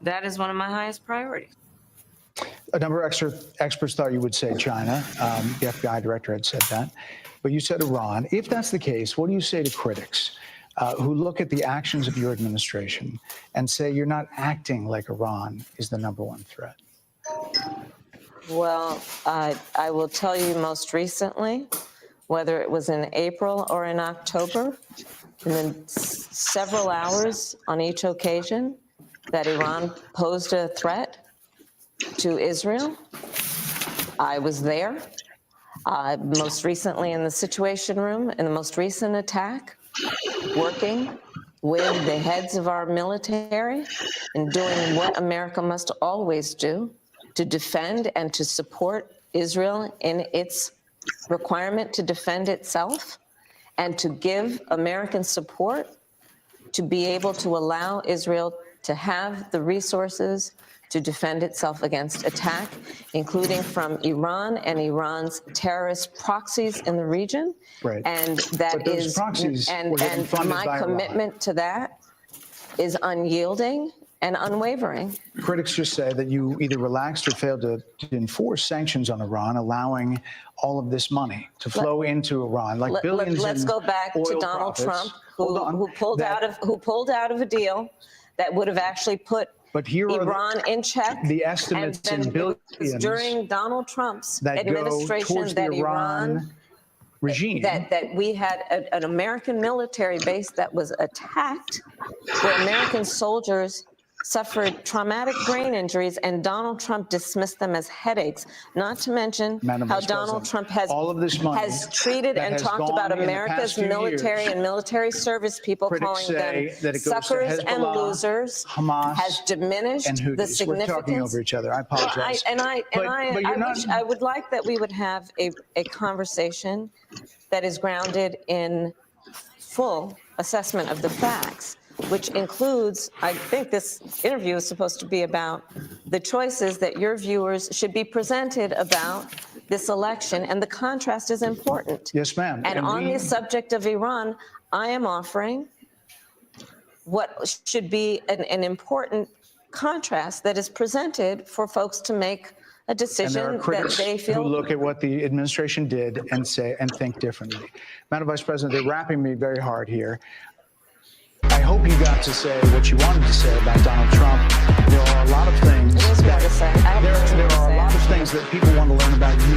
That is one of my highest priorities. A number of experts thought you would say China. The FBI director had said that. But you said Iran. If that's the case, what do you say to critics who look at the actions of your administration and say you're not acting like Iran is the number one threat? Well, I will tell you most recently, whether it was in April or in October, and then several hours on each occasion, that Iran posed a threat to Israel. I was there. Most recently in the Situation Room, in the most recent attack, working with the heads of our military and doing what America must always do to defend and to support Israel in its requirement to defend itself and to give American support to be able to allow Israel to have the resources to defend itself against attack, including from Iran and Iran's terrorist proxies in the region. Right. And that is, and my commitment to that is unyielding and unwavering. Critics just say that you either relaxed or failed to enforce sanctions on Iran, allowing all of this money to flow into Iran, like billions. Let's go back to Donald Trump, who pulled out of a deal that would have actually put Iran in check. The estimates in billions during Donald Trump's administration that Iran regime that we had an American military base that was attacked, where American soldiers suffered traumatic brain injuries, and Donald Trump dismissed them as headaches, not to mention how Donald Trump has treated and talked about America's military and military service people, calling them suckers and losers, Hamas, has diminished the significance. We're talking over each other. I apologize. I would like that we would have a conversation that is grounded in full assessment of the facts, which includes, I think this interview is supposed to be about the choices that your viewers should be presented about this election, and the contrast is important. Yes, ma'am. And on the subject of Iran, I am offering what should be an important contrast that is presented for folks to make a decision that they feel. Who look at what the administration did and say and think differently. Madam Vice President, they're wrapping me very hard here. I hope you got to say what you wanted to say about Donald Trump. There are a lot of things. It is fair to say. There are a lot of things that people want to learn about you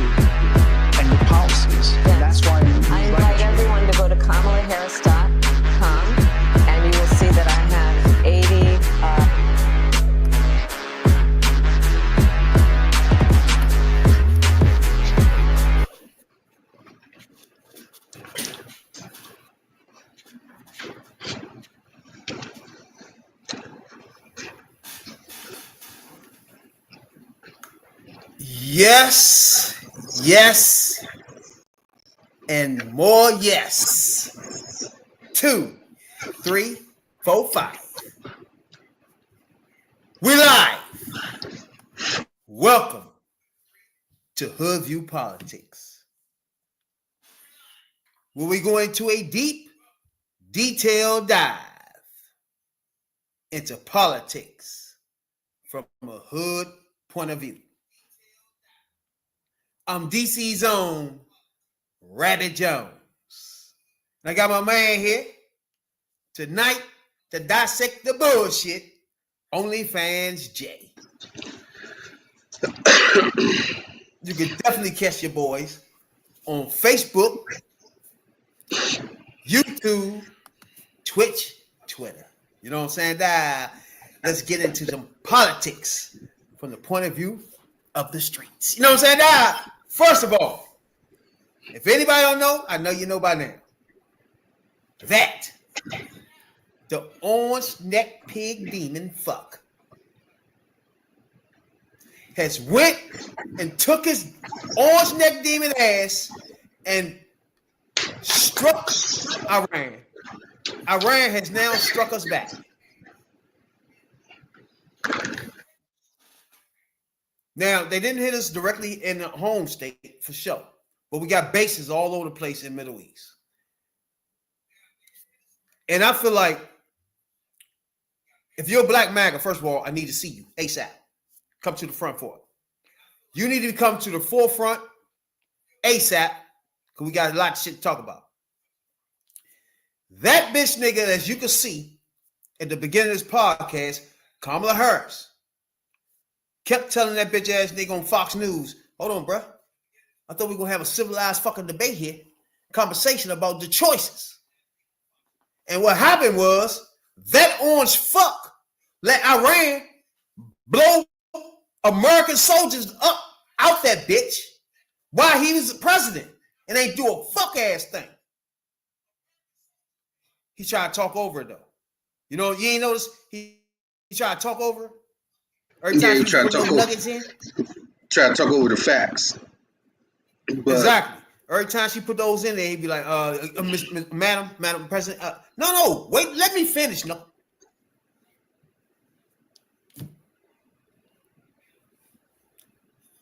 and your policies. Yes. And that's why I invite everyone to go to KamalaHarris.com, and you will see that I have 80. Yes, yes, and more yes. 2, 3, 4, 5. We live. Welcome to Hoodview Politics, where we go into a deep, detailed dive into politics from a hood point of view. I'm DC's own Ratty Jones. And I got my man here tonight to dissect the bullshit, OnlyFans J. You can definitely catch your boys on Facebook, YouTube, Twitch, Twitter. You know what I'm saying? Let's get into some politics from the point of view of the streets. You know what I'm saying? First of all, if anybody don't know, I know you know by now, that the orange neck pig demon fuck has went and took his orange neck demon ass and struck Iran. Iran has now struck us back. Now, they didn't hit us directly in the home state for sure, but we got bases all over the place in the Middle East. And I feel like If you're a black MAGA, first of all, I need to see you ASAP. Come to the front for it. You need to come to the forefront ASAP because we got a lot of shit to talk about. That bitch nigga, as you can see at the beginning of this podcast, Kamala Harris, kept telling that bitch ass nigga on Fox News, hold on, bro. I thought we were going to have a civilized fucking debate here, conversation about the choices. And what happened was that orange fuck let Iran blow American soldiers up out that bitch while he was the president and ain't do a fuck ass thing. He tried to talk over it though. You know, you ain't notice he tried to talk over it? Every time he he tried to put talk the over. nuggets in. Try to talk over the facts. But Exactly. Every time she put those in there, he'd be like, Madam President. No, wait, let me finish. No.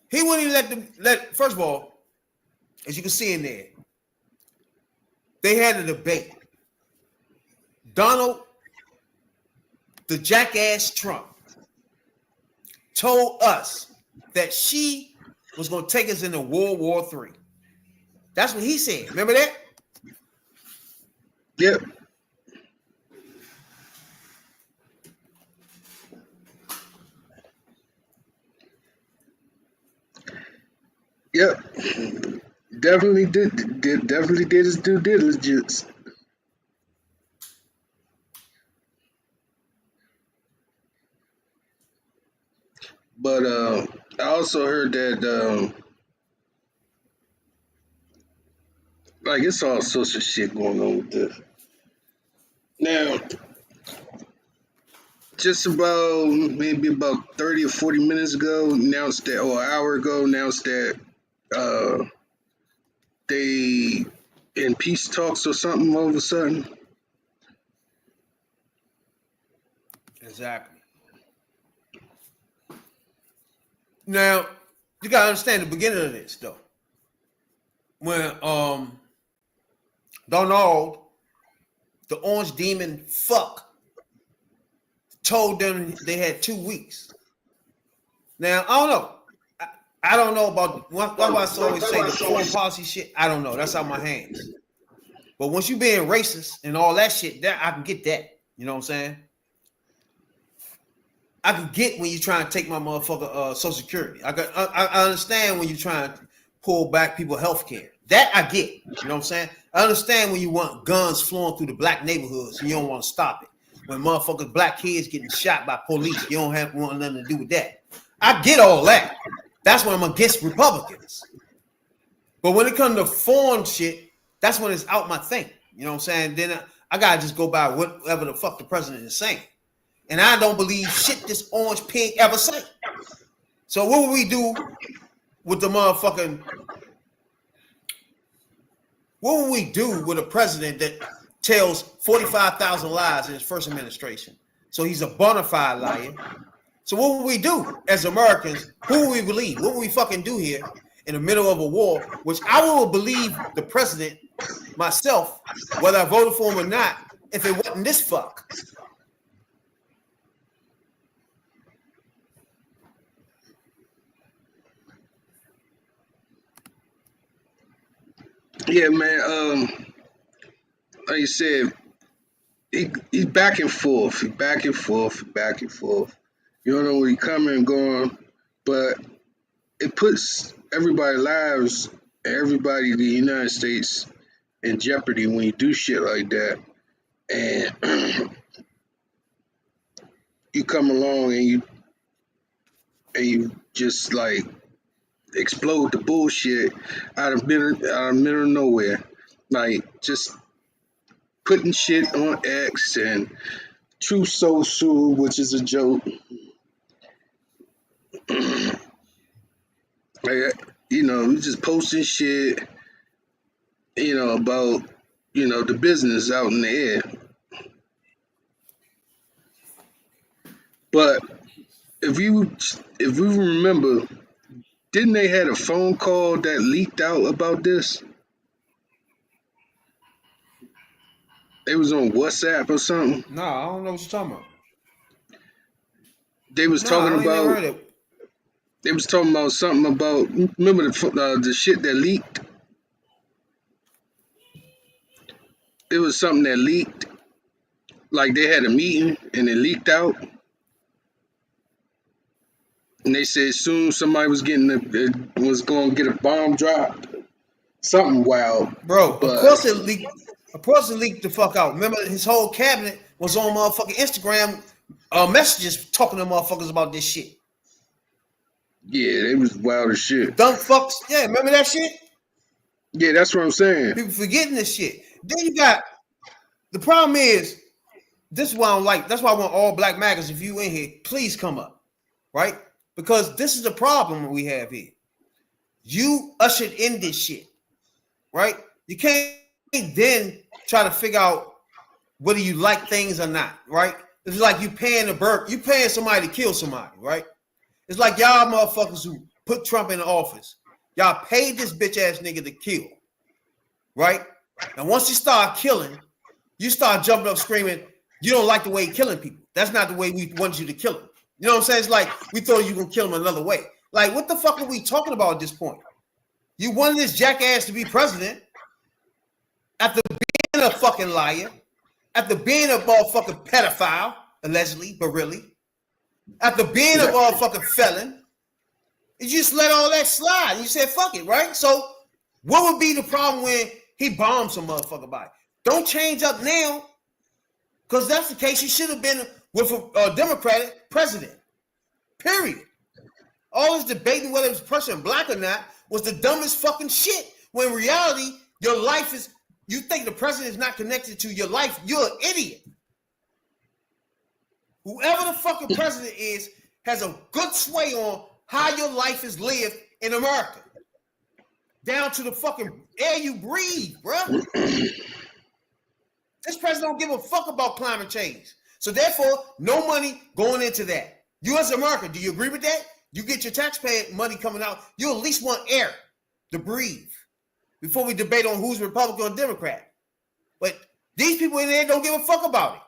He wouldn't even first of all, as you can see in there, they had a debate. Donald, the jackass Trump, told us that she was going to take us into World War III. That's what he said. Remember that? Yep. Yep. Definitely did his due diligence. But I also heard that like it's all sorts of shit going on with this. Now, just about maybe about 30 or 40 minutes ago, announced that, or an hour ago, announced that they in peace talks or something all of a sudden. Exactly. Now, you got to understand the beginning of this, though. When Donald, the orange demon fuck, told them they had 2 weeks. Now, I don't know. I don't know about what I always say the foreign policy shit. I don't know. That's out my hands. But once you being racist and all that shit, that I can get that. You know what I'm saying? I can get when you trying to take my motherfucker Social Security. I understand when you trying to pull back people health care. That I get. You know what I'm saying? I understand when you want guns flowing through the black neighborhoods and you don't want to stop it. When motherfuckers, black kids getting shot by police, you don't want nothing to do with that. I get all that. That's when I'm against Republicans. But when it comes to foreign shit, that's when it's out my thing. You know what I'm saying? Then I gotta just go by whatever the fuck the president is saying. And I don't believe shit this orange pig ever say. So what would we do with the motherfucking... What would we do with a president that tells 45,000 lies in his first administration? So he's a bona fide liar. So what would we do as Americans? Who would we believe? What would we fucking do here in the middle of a war? Which I will believe the president myself, whether I voted for him or not, if it wasn't this fuck. Yeah, man. Like you said, he's back and forth. He back and forth, back and forth. You don't know where he coming and going, but it puts everybody's lives, everybody in the United States in jeopardy when you do shit like that. And you come along and you just like explode the bullshit out of middle of nowhere. Like just putting shit on X and True Social, which is a joke. Like, just posting shit, about, the business out in the air. But if you remember, didn't they had a phone call that leaked out about this? It was on WhatsApp or something. No, I don't know what you're talking about. They was No, I talking ain't never about. heard of it. They was talking about something about. Remember the shit that leaked? It was something that leaked. Like they had a meeting and it leaked out, and they said soon somebody was was going to get a bomb dropped. Something wild, Bro, of but course it leaked. Of course it leaked the fuck out. Remember, his whole cabinet was on motherfucking Instagram messages talking to motherfuckers about this shit. yeah, it was wild as The shit. dumb fucks. Yeah, remember that shit? Yeah, that's what I'm saying. People forgetting this shit. Then you got the problem is this is why I don't like. That's why I want all black maggots. If you in here, please come up, right? Because this is the problem we have here. You ushered in this shit, right? You can't then try to figure out whether you like things or not, right? It's like you paying you paying somebody to kill somebody, right? It's like y'all motherfuckers who put Trump in the office. Y'all paid this bitch ass nigga to kill, right? And once you start killing, you start jumping up screaming, you don't like the way he's killing people. That's not the way we want you to kill him. You know what I'm saying? It's like we thought you were gonna kill him another way. Like, what the fuck are we talking about at this point? You wanted this jackass to be president after being a fucking liar, after being a motherfucking pedophile, allegedly, but really, after being a motherfucking felon. You just let all that slide. You said, fuck it, right? So what would be the problem when he bombed some motherfucker body? Don't change up now, because that's the case. He should have been with a Democratic president, period. All this debating whether this person black or not was the dumbest fucking shit. When in reality, your life is, you think the president is not connected to your life, you're an idiot. Whoever the fucking president is has a good sway on how your life is lived in America. Down to the fucking air you breathe, bruh. This president don't give a fuck about climate change. So therefore, no money going into that. You as America, do you agree with that? You get your taxpayer money coming out, you at least want air to breathe before we debate on who's Republican or Democrat. But these people in there don't give a fuck about it.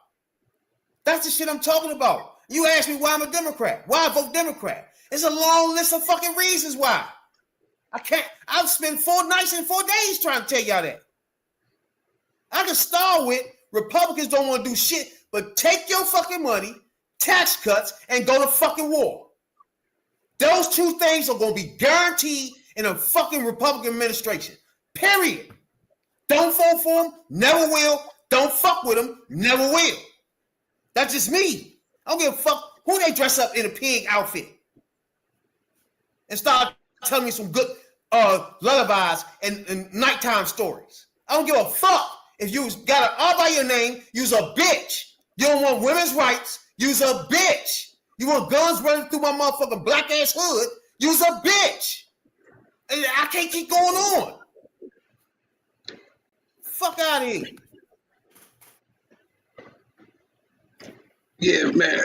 That's the shit I'm talking about. You ask me why I'm a Democrat. Why I vote Democrat? It's a long list of fucking reasons why. I've spent 4 nights and 4 days trying to tell y'all that. I can start with Republicans don't want to do shit, but take your fucking money, tax cuts, and go to fucking war. Those 2 things are going to be guaranteed in a fucking Republican administration. Period. Don't vote for them, never will. Don't fuck with them, never will. That's just me. I don't give a fuck who they dress up in a pig outfit and start telling me some good lullabies and nighttime stories. I don't give a fuck if you got an all by your name, you's a bitch. You don't want women's rights, you's a bitch. You want guns running through my motherfucking black ass hood, you's a bitch. And I can't keep going on. Fuck out of here. Yeah, man.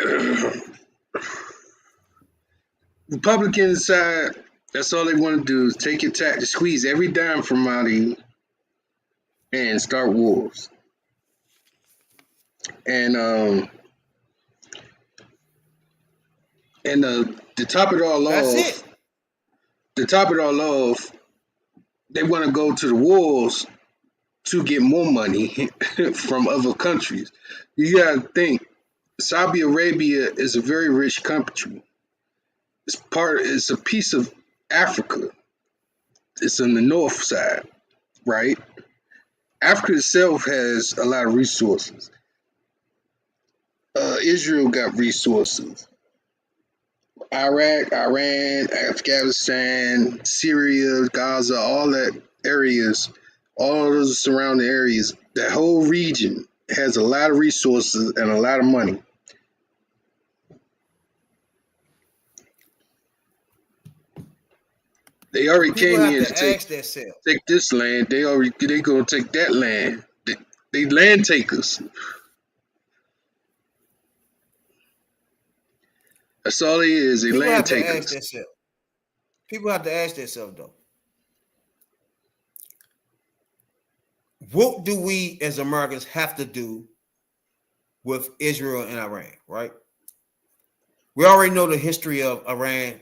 Republican side, that's all they want to do is take your tax, squeeze every dime from out of you, and start wars. And to top it all That's off, it. to top it all off, they want to go to the wars to get more money from other countries. You gotta think, Saudi Arabia is a very rich country. It's a piece of Africa. It's on the north side, right? Africa itself has a lot of resources. Israel got resources. Iraq, Iran, Afghanistan, Syria, Gaza, all that areas, all of those surrounding areas, that whole region has a lot of resources and a lot of money. They already People came have here to to ask themselves. take this land. They gonna take that land. They land takers. That's all they is. They People land have to ask takers. themselves. People have to ask themselves though. What do we as Americans have to do with Israel and Iran, right? We already know the history of Iran,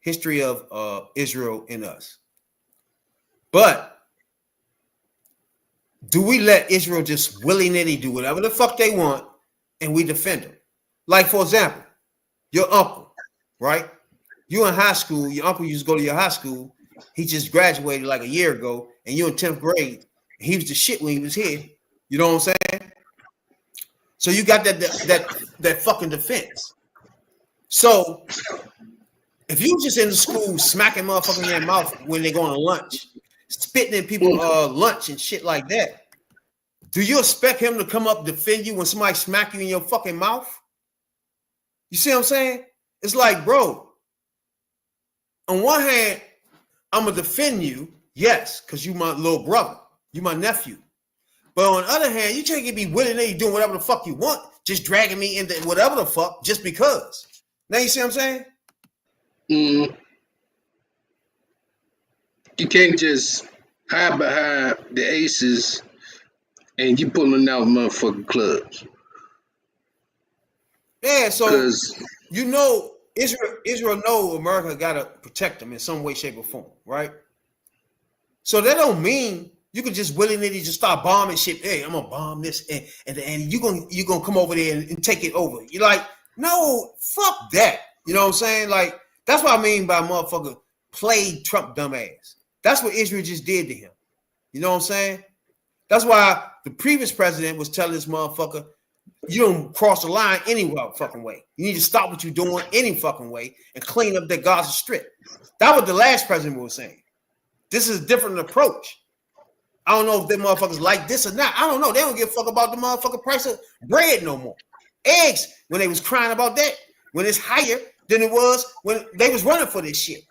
history of Israel and us. But do we let Israel just willy-nilly do whatever the fuck they want and we defend them? Like, for example, your uncle, right? You in high school, your uncle used to go to your high school. He just graduated like a year ago, and you in 10th grade. He was the shit when he was here. You know what I'm saying? So you got that fucking defense. So if you just in the school smacking motherfuckers in their mouth when they going to lunch, spitting in people's lunch and shit like that, do you expect him to come up defend you when somebody smack you in your fucking mouth? You see what I'm saying? It's like, bro, on one hand, I'm going to defend you, yes, because you my little brother. You my nephew. But on the other hand, you can't be willy-nilly doing whatever the fuck you want, just dragging me into whatever the fuck, just because. Now you see what I'm saying? You can't just hide behind the aces and you pulling out motherfucking clubs. Yeah, so Because you know Israel know America gotta protect them in some way, shape, or form, right? So that don't mean you can just willy-nilly just start bombing shit. Hey, I'm gonna bomb this and you're gonna come over there and take it over. You're like, no, fuck that. You know what I'm saying? Like, that's what I mean by motherfucker played Trump dumbass. That's what Israel just did to him. You know what I'm saying? That's why the previous president was telling this motherfucker, you don't cross the line any fucking way. You need to stop what you're doing any fucking way and clean up that Gaza Strip. That was the last president was saying. This is a different approach. I don't know if them motherfuckers like this or not. I don't know. They don't give a fuck about the motherfucking price of bread no more. Eggs, when they was crying about that, when it's higher than it was when they was running for this shit.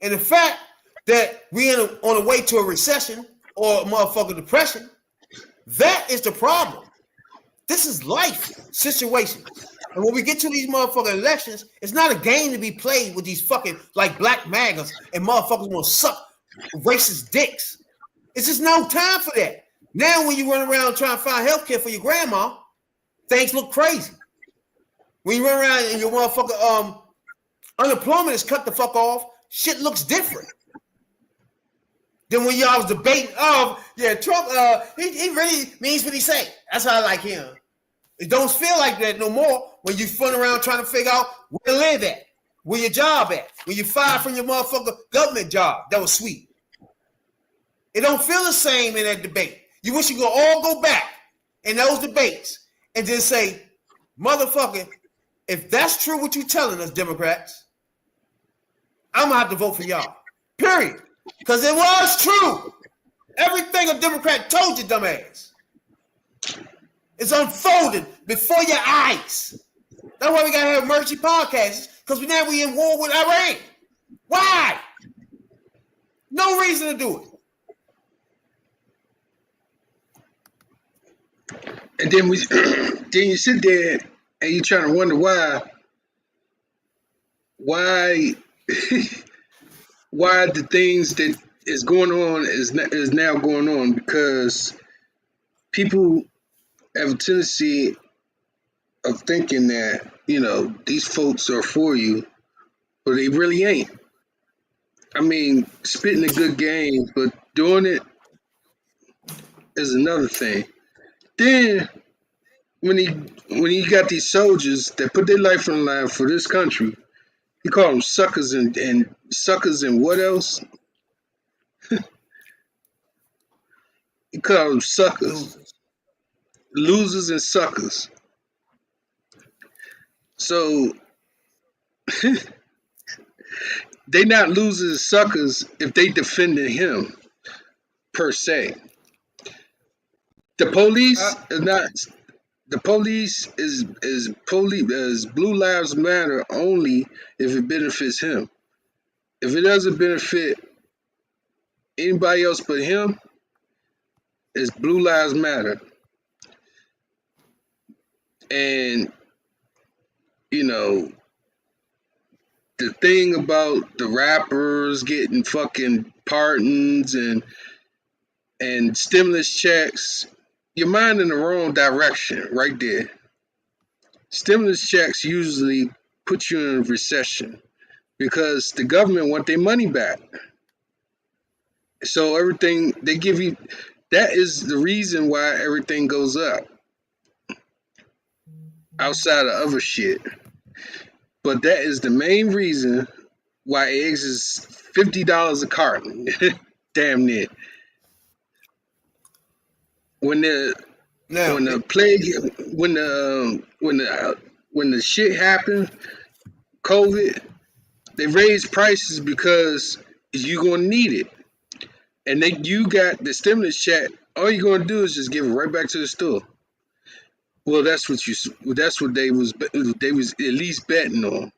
And the fact that we on the way to a recession or a motherfucking depression, that is the problem. This is life situation. And when we get to these motherfucking elections, it's not a game to be played with these fucking like black magas and motherfuckers want to suck racist dicks. It's just no time for that. Now when you run around trying to find health care for your grandma, things look crazy. When you run around and your motherfucker unemployment is cut the fuck off, shit looks different. Then when y'all was debating, Trump, he really means what he say. That's how I like him. It don't feel like that no more when you fun around trying to figure out where to live at, where your job at, when you fired from your motherfucker government job. That was sweet. It don't feel the same in that debate. You wish you could all go back in those debates and just say, motherfucker, if that's true what you telling us, Democrats, I'm going to have to vote for y'all. Period. Because it was true. Everything a Democrat told you, dumbass, is unfolded before your eyes. That's why we got to have emergency podcasts, because now we in war with Iran. Why? No reason to do it. and then then you sit there and you trying to wonder why why the things that is going on is now going on, because people have a tendency of thinking that, these folks are for you, but they really ain't. I mean, spitting a good game, but doing it is another thing. Then when he got these soldiers that put their life on the line for this country, he called them suckers and suckers and what else? He called them suckers, losers and suckers. So they not losers and suckers if they defending him per se. The police is not. The police is Blue Lives Matter only if it benefits him. If it doesn't benefit anybody else but him, it's Blue Lives Matter. And the thing about the rappers getting fucking pardons and stimulus checks, you're minding the wrong direction right there. stimulus checks usually put you in a recession because the government want their money back. So everything they give you, that is the reason why everything goes up outside of other shit. But that is the main reason why eggs is $50 a carton. Damn near. When the Now, when the plague when the shit happened, COVID, they raised prices because you gonna need it. And then you got the stimulus check. All you're gonna do is just give it right back to the store. Well, that's what they was at least betting on.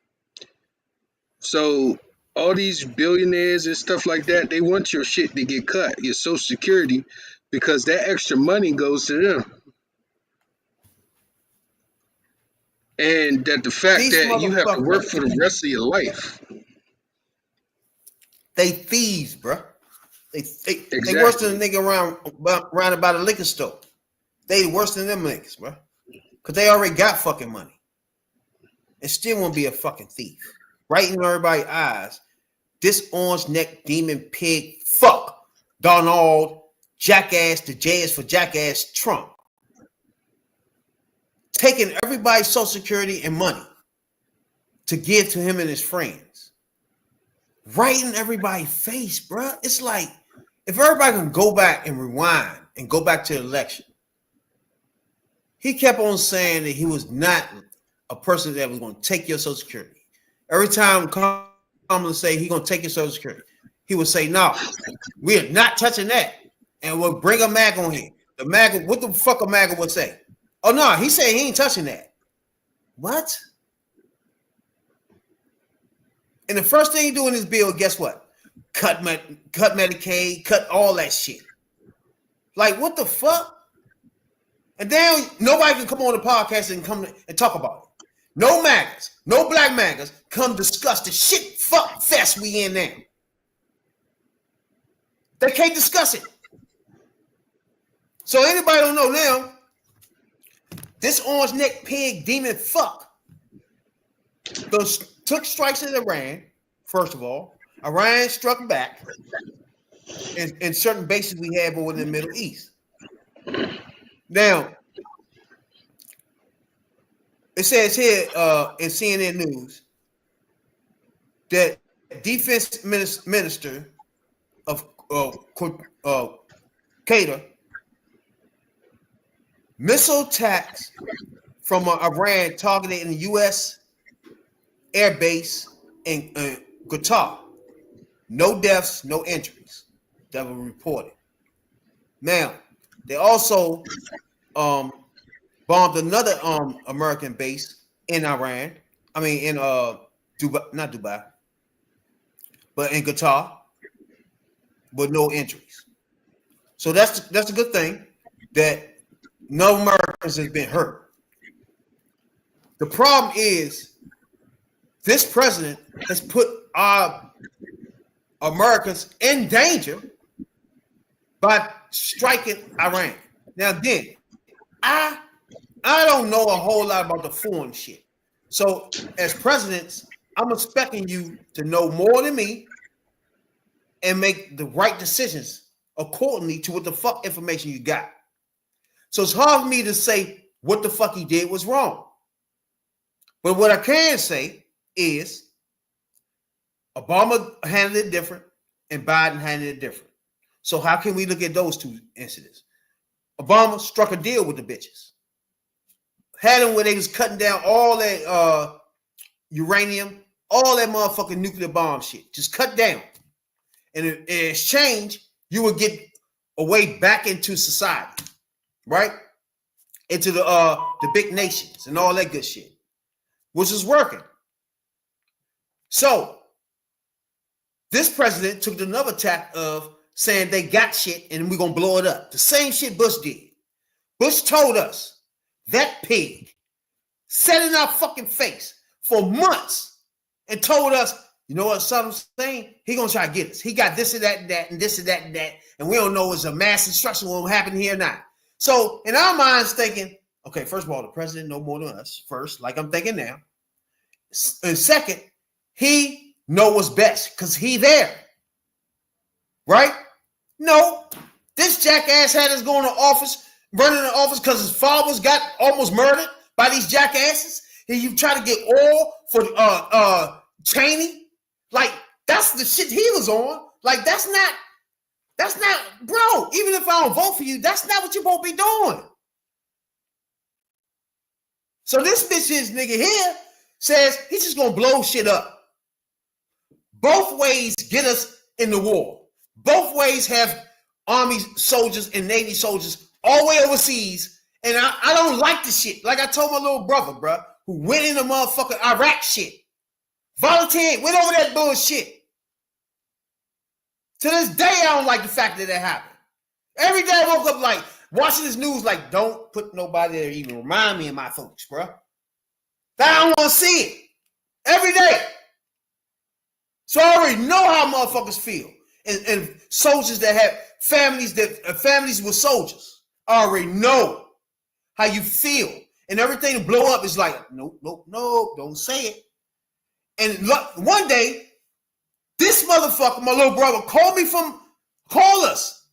So all these billionaires and stuff like that, they want your shit to get cut, your Social Security, because that extra money goes to them. And that the fact these that you have to work motherfuckers, for the rest of your life. they thieves, bro. They Exactly. worse than a nigga around about a liquor store. They worse than them niggas, bro. Because they already got fucking money. And still won't be a fucking thief. Right in everybody's eyes. This orange neck demon pig fuck Donald jackass, the J is for jackass Trump. Taking everybody's Social Security and money to give to him and his friends. Right in everybody's face, bro. It's like, if everybody can go back and rewind and go back to the election, he kept on saying that he was not a person that was going to take your Social Security. Every time Kamala say he's going to take your Social Security, he would say, no, we are not touching that. And we'll bring a MAGA on here. The MAGA, what the fuck a MAGA would say? Oh, no, he said he ain't touching that. What? And the first thing he do in this bill, guess what? Cut Medicaid, cut all that shit. Like, what the fuck? And then nobody can come on the podcast and come and talk about it. No MAGAs, no black MAGAs come discuss the shit fuck fest we in now. They can't discuss it. So anybody don't know now, this orange neck pig demon fuck took strikes at Iran, first of all. Iran struck back in certain bases we have over in the Middle East. Now, it says here in CNN News that Defense Minister of Qatar, missile attacks from Iran targeting the U.S. air base in Qatar. No deaths, no injuries that were reported. Now, they also bombed another American base in Iran. I mean, in Dubai, not Dubai, but in Qatar, with no injuries. So that's a good thing that no Americans has been hurt. The problem is this president has put our Americans in danger by striking Iran. Now then, I don't know a whole lot about the foreign shit. So as presidents, I'm expecting you to know more than me and make the right decisions accordingly to what the fuck information you got. So it's hard for me to say what the fuck he did was wrong. But what I can say is Obama handled it different and Biden handled it different. So how can we look at those two incidents? Obama struck a deal with the bitches. Had them where they was cutting down all that uranium, all that motherfucking nuclear bomb shit. Just cut down. And in exchange, you would get a way back into society, right? Into the big nations and all that good shit, which is working. So this president took another tack of saying they got shit and we're gonna blow it up. The same shit Bush did. Bush told us that pig sat in our fucking face for months and told us, you know what Saddam saying? He gonna try to get us. He got this and that and that and this and that and that, and we don't know it's a mass destruction what will happen here or not. So in our minds thinking, Okay, first of all, the president know more than us. First, like I'm thinking now. And second, he know what's best because he there. Right? No. This jackass had us going to office, running the office because his father got almost murdered by these jackasses. And you try to get oil for Cheney. Like, that's the shit he was on. Like, that's not, bro, even if I don't vote for you, that's not what you're supposed to be doing. So this bitch nigga here says he's just gonna blow shit up. Both ways get us in the war. Both ways have Army soldiers and Navy soldiers all the way overseas. And I don't like the shit. Like I told my little brother, bro, who went in the motherfucking Iraq shit. Volunteered, went over that bullshit. To this day, I don't like the fact that happened. Every day I woke up like, watching this news, like, don't put nobody there even remind me of my folks, bro. I don't want to see it. Every day. So I already know how motherfuckers feel. And soldiers that have families with soldiers. I already know how you feel. And everything to blow up is like, nope, don't say it. And one day, this motherfucker, my little brother, called us.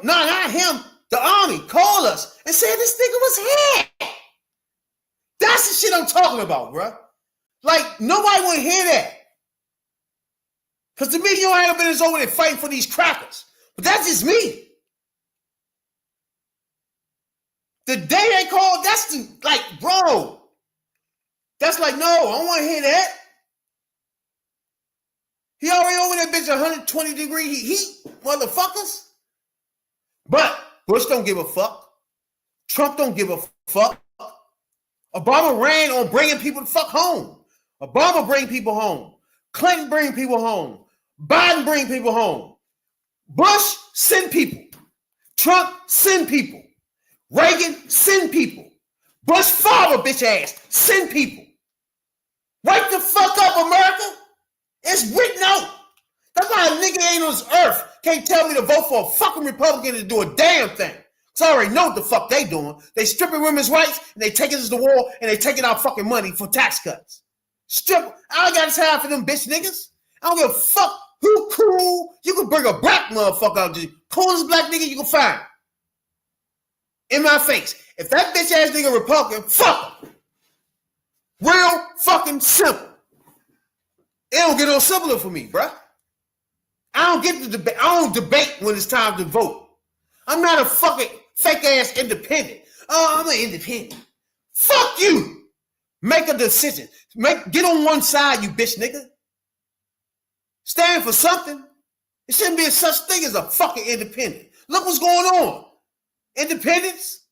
Not him, the Army, called us and said this nigga was here. That's the shit I'm talking about, bro. Like, nobody want to hear that. Because to me, you don't have been over there fighting for these crackers. But that's just me. The day they called, bro. That's like, no, I don't want to hear that. He already over that bitch 120 degree heat, motherfuckers. But Bush don't give a fuck. Trump don't give a fuck. Obama ran on bringing people the fuck home. Obama bring people home. Clinton bring people home. Biden bring people home. Bush send people. Trump send people. Reagan send people. Bush father bitch ass send people. Wake the fuck up, America. It's written out. That's why a nigga ain't on this earth can't tell me to vote for a fucking Republican to do a damn thing. So I already know what the fuck they doing. They stripping women's rights and they taking us to war and they taking our fucking money for tax cuts. I don't got time for them bitch niggas. I don't give a fuck who cool. You can bring a black motherfucker out, the coolest black nigga you can find. In my face. If that bitch ass nigga Republican, fuck him. Real fucking simple. It don't get no simpler for me, bruh. I don't get to debate. I don't debate when it's time to vote. I'm not a fucking fake ass independent. Oh, I'm an independent. Fuck you. Make a decision. Get on one side, you bitch nigga. Stand for something. It shouldn't be a such thing as a fucking independent. Look what's going on. Independence?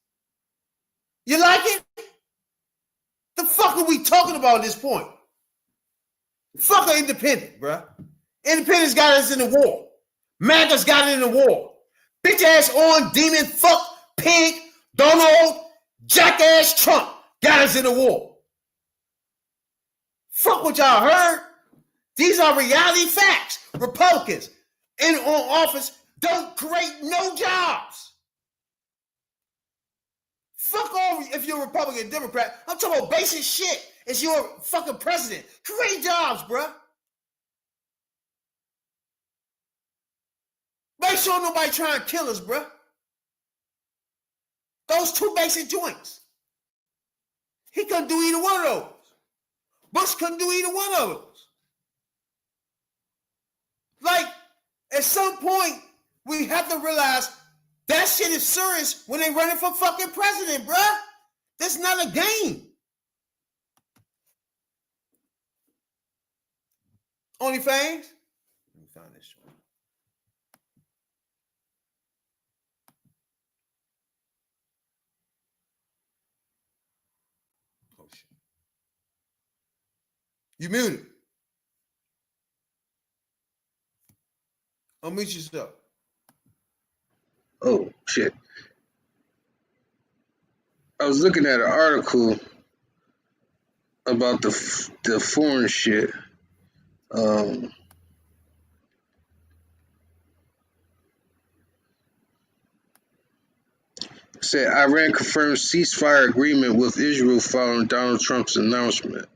You like it? The fuck are we talking about at this point? Fuck an independent, bruh. Independence got us in the war. MAGA's got it in the war. Bitch ass on demon fuck pig Donald jackass Trump got us in the war. Fuck what y'all heard. These are reality facts. Republicans in on office don't create no jobs. Fuck off if you're a Republican, Democrat. I'm talking about basic shit. It's your fucking president. Create jobs, bruh. Make sure nobody trying to kill us, bruh. Those two basic joints. He couldn't do either one of those. Bush couldn't do either one of those. Like, at some point, we have to realize that shit is serious when they running for fucking president, bruh. That's not a game. OnlyFans? Let me find this one. Oh shit. You muted. Unmute yourself. Oh shit! I was looking at an article about the foreign shit. said Iran confirmed ceasefire agreement with Israel following Donald Trump's announcement.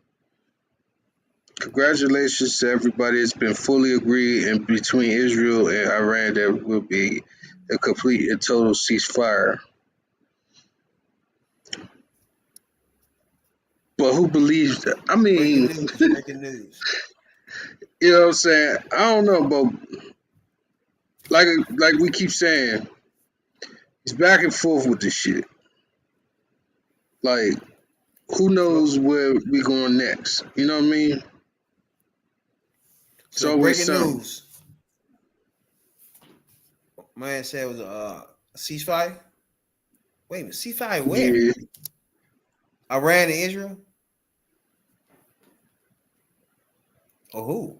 Congratulations to everybody. It's been fully agreed in between Israel and Iran that will be a complete and total ceasefire. But who believes that? I Breaking mean, news. Breaking news. you know what I'm saying? I don't know, but like we keep saying, it's back and forth with this shit. Like, who knows where we going next? You know what I mean? It's So always breaking something. news. Man said it was a ceasefire. Wait a minute, ceasefire where? Yeah. Iran and Israel? Or who?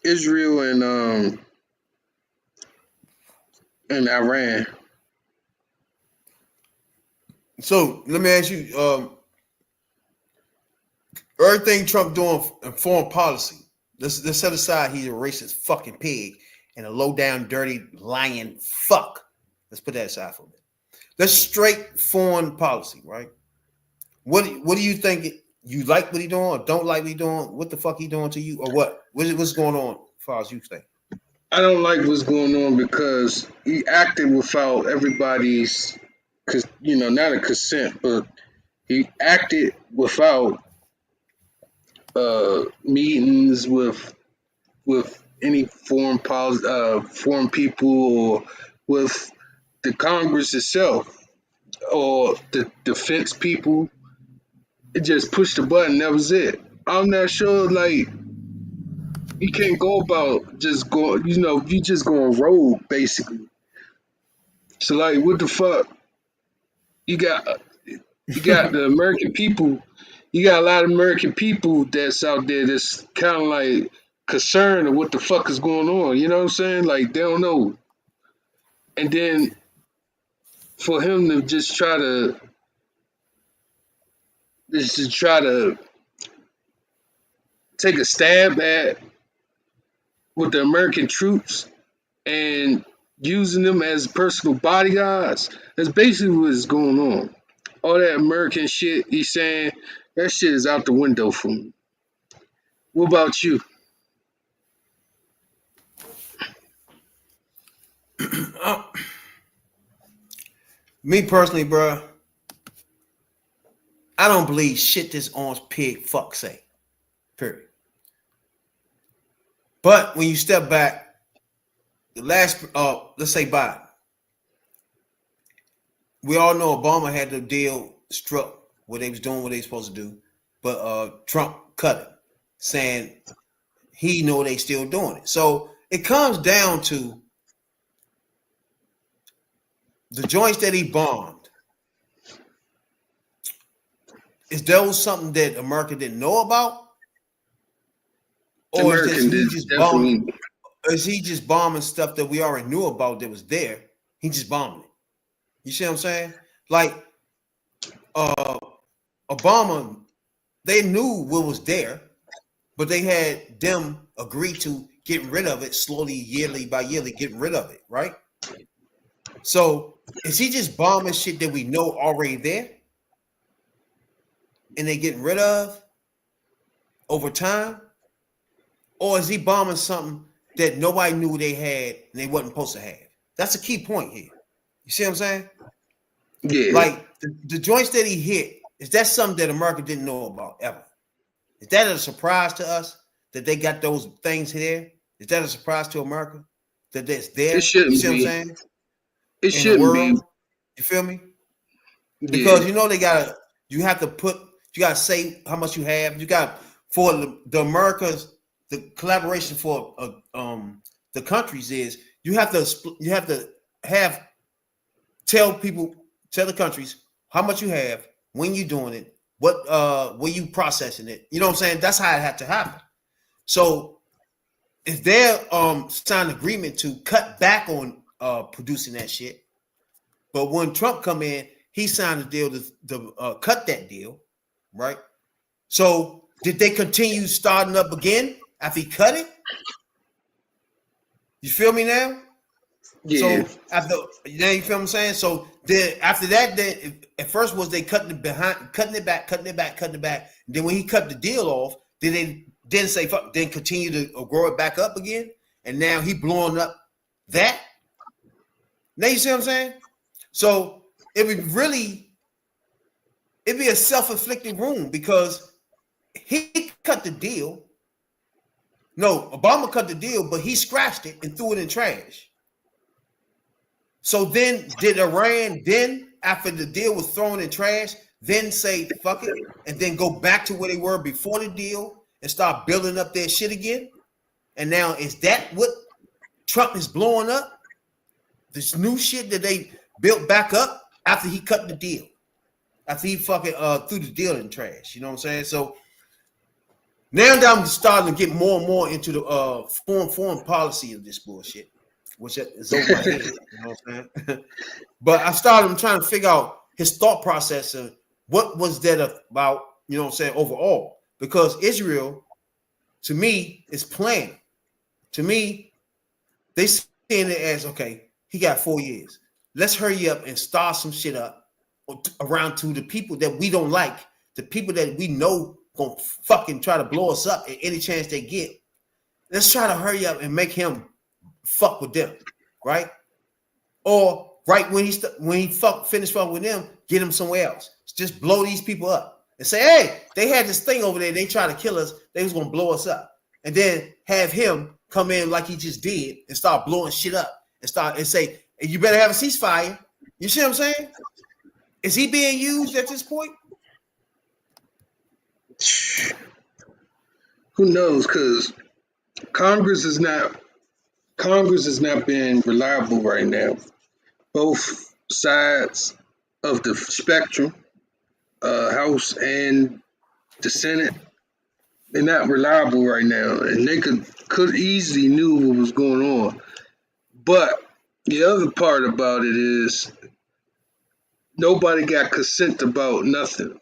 Israel and Iran. So let me ask you, everything Trump doing in foreign policy, let's set aside he's a racist fucking pig and a low down, dirty, lying fuck. Let's put that aside for a minute. Let's straight foreign policy, right? What do you think? You like what he doing or don't like what he doing? What the fuck he doing to you or what? What's going on as far as you think? I don't like what's going on because he acted without everybody's, not a consent, but he acted without meetings with any foreign policy, foreign people, or with the Congress itself or the defense people. It just pushed the button. That was it. I'm not sure. Like, you can't go about just going. You just going rogue basically. So like, what the fuck? You got the American people. You got a lot of American people that's out there that's kind of like concerned of what the fuck is going on. You know what I'm saying? Like, they don't know. And then for him to just try to take a stab at with the American troops and using them as personal bodyguards, that's basically what is going on. All that American shit he's saying, that shit is out the window for me. What about you? Me personally, bro, I don't believe shit this orange pig fuck say. Period. But when you step back, the last, let's say Biden, we all know Obama had the deal struck where they was doing what they supposed to do, but Trump cut it, saying he know they still doing it. So it comes down to the joints that he bombed. Is those something that America didn't know about? Or American did definitely. Is he just bombing stuff that we already knew about that was there? He just bombing it. You see what I'm saying? Like Obama, they knew what was there, but they had them agree to getting rid of it slowly, yearly by yearly, getting rid of it, right? So is he just bombing shit that we know already there? And they getting rid of over time? Or is he bombing something that nobody knew they had and they wasn't supposed to have? That's a key point here. You see what I'm saying? Yeah. Like the joints that he hit, is that something that America didn't know about ever? Is that a surprise to us that they got those things there? Is that a surprise to America that that's there? It shouldn't You see be. what I'm saying? It In shouldn't the world, be. you feel me? Yeah. Because you have to say how much you have. You got for the Americas, the collaboration for the countries is you have to tell the countries how much you have, when you doing it, when you processing it. You know what I'm saying? That's how it had to happen. So if they're signed an agreement to cut back on producing that shit, but when Trump come in, he signed a deal to cut that deal, right? So did they continue starting up again after he cut it? You feel me now? Yeah. So after now, you feel what I'm saying? So then after that, then at first was they cutting it behind, cutting it back. Then when he cut the deal off, then they didn't say fuck, then continue to grow it back up again. And now he blowing up that. Now you see what I'm saying? So it'd be a self-inflicted wound because he cut the deal. No, Obama cut the deal, but he scratched it and threw it in trash. So then did Iran then, after the deal was thrown in trash, then say fuck it and then go back to where they were before the deal and start building up their shit again? And now is that what Trump is blowing up? This new shit that they built back up after he cut the deal. After he fucking threw the deal in trash. You know what I'm saying? So now that I'm starting to get more and more into the foreign policy of this bullshit, which is over my head. You know what I'm saying? But I'm trying to figure out his thought process of what was that about, you know what I'm saying, overall. Because Israel, to me, is planning. To me, they seeing it as, okay, he got 4 years. Let's hurry up and start some shit up around to the people that we don't like, the people that we know gonna fucking try to blow us up at any chance they get. Let's try to hurry up and make him fuck with them, right? Or right when he finish fucking with them, get him somewhere else. Just blow these people up and say, hey, they had this thing over there. They tried to kill us. They was gonna blow us up, and then have him come in like he just did and start blowing shit up and say, hey, you better have a ceasefire. You see what I'm saying? Is he being used at this point? Who knows? Because Congress is not being reliable right now. Both sides of the spectrum, House and the Senate, they're not reliable right now, and they could easily knew what was going on. But the other part about it is nobody got consent about nothing.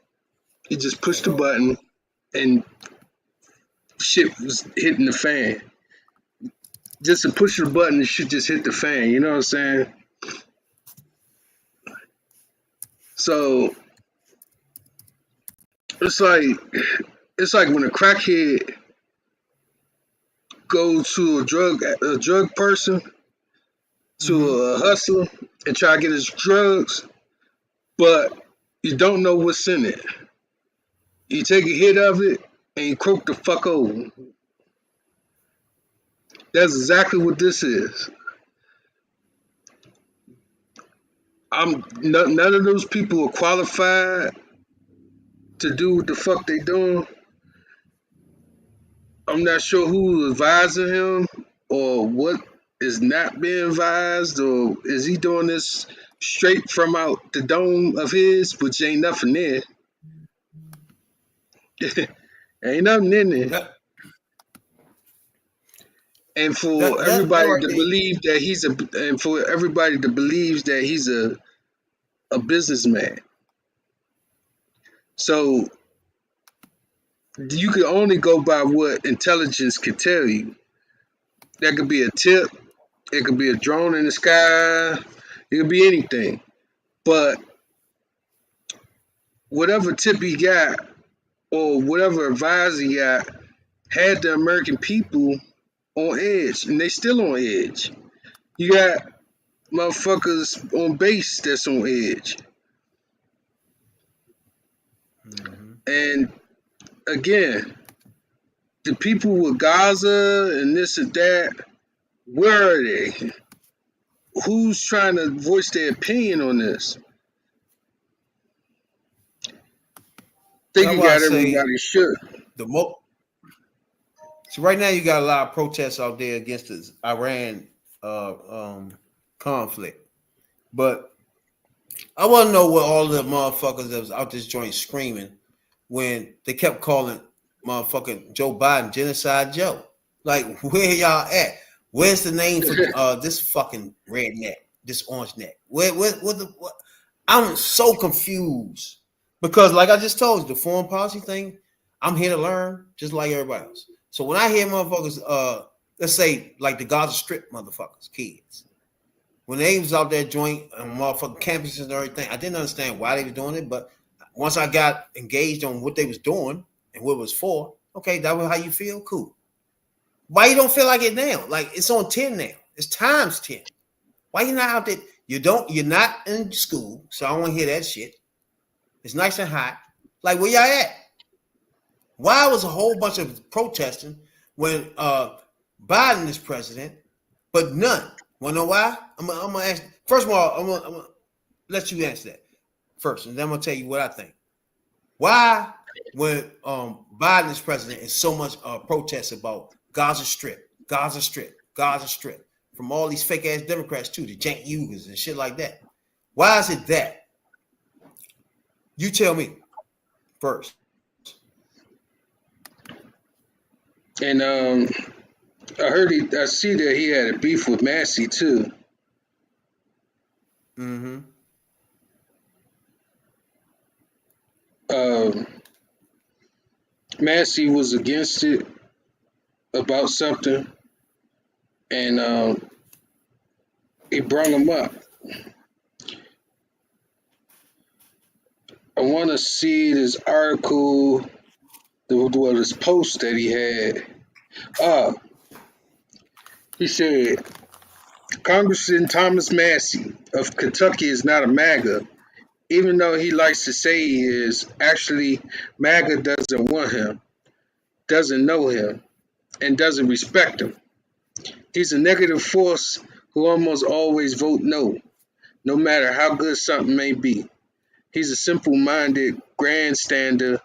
You just pushed the button and shit was hitting the fan. Just to push the button, the shit just hit the fan. You know what I'm saying? So it's like when a crackhead goes to a drug person, to a hustler, and try to get his drugs, but you don't know what's in it. You take a hit of it and you croak the fuck over. That's exactly what this is. None of those people are qualified to do what the fuck they doing. I'm not sure who's advising him or what is not being advised, or is he doing this straight from out the dome of his, which ain't nothing there. Ain't nothing in there. And for everybody to believe that he's a businessman. So you can only go by what intelligence can tell you. That could be a tip, it could be a drone in the sky, it could be anything. But whatever tip he got or whatever advice he got had the American people on edge, and they still on edge. You got motherfuckers on base that's on edge. And again, the people with Gaza and this and that, where are they? Who's trying to voice their opinion on this? I think you got everybody shook. So right now you got a lot of protests out there against this Iran conflict. But I want to know what all the motherfuckers that was out this joint screaming when they kept calling motherfucking Joe Biden Genocide Joe. Like, where y'all at? Where's the name for this fucking redneck, this orange neck? What? I'm so confused because, like I just told you, the foreign policy thing, I'm here to learn just like everybody else. So when I hear motherfuckers, let's say like the Gaza Strip motherfuckers, kids, when they was out there joint on motherfucking campuses and everything, I didn't understand why they were doing it, but once I got engaged on what they was doing and what it was for, okay, that was how you feel? Cool. Why you don't feel like it now? Like it's on 10 now. It's times 10. Why you not out there? You're not in school, so I don't want to hear that shit. It's nice and hot. Like where y'all at? Why was a whole bunch of protesting when Biden is president, but none? Wanna know why? I'm gonna ask. First of all, I'm gonna let you answer that first, and then I'm gonna tell you what I think. Why, when Biden is president, is so much protest about Gaza Strip, Gaza Strip, Gaza Strip, from all these fake ass Democrats too, the jank Uyghurs and shit like that. Why is it that? You tell me first. And I see that he had a beef with Massey too. Mm-hmm. Massey was against it about something, and he brought him up. I want to see this article, this post that he had. He said, Congressman Thomas Massey of Kentucky is not a MAGA, even though he likes to say he is. Actually, MAGA doesn't want him, doesn't know him, and doesn't respect him. He's a negative force who almost always vote no, no matter how good something may be. He's a simple-minded grandstander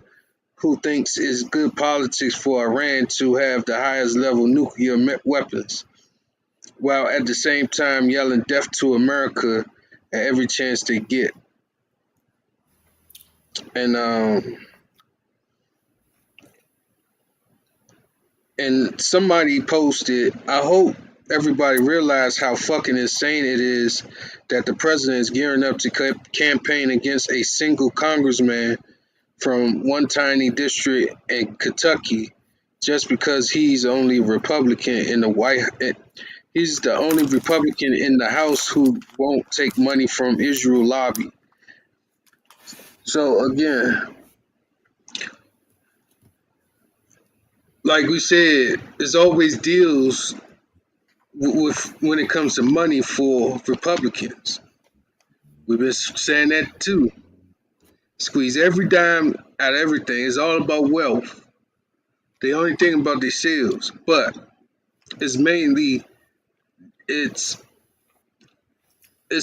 who thinks it's good politics for Iran to have the highest level nuclear weapons, while at the same time yelling death to America at every chance they get. And somebody posted, I hope everybody realize how fucking insane it is that the president is gearing up to campaign against a single congressman from one tiny district in Kentucky just because he's the only Republican in the he's the only Republican in the House who won't take money from Israel lobby. So again, like we said, there's always deals with when it comes to money for Republicans. We've been saying that too. Squeeze every dime out of everything. It's all about wealth. The only thing about themselves, but it's mainly it's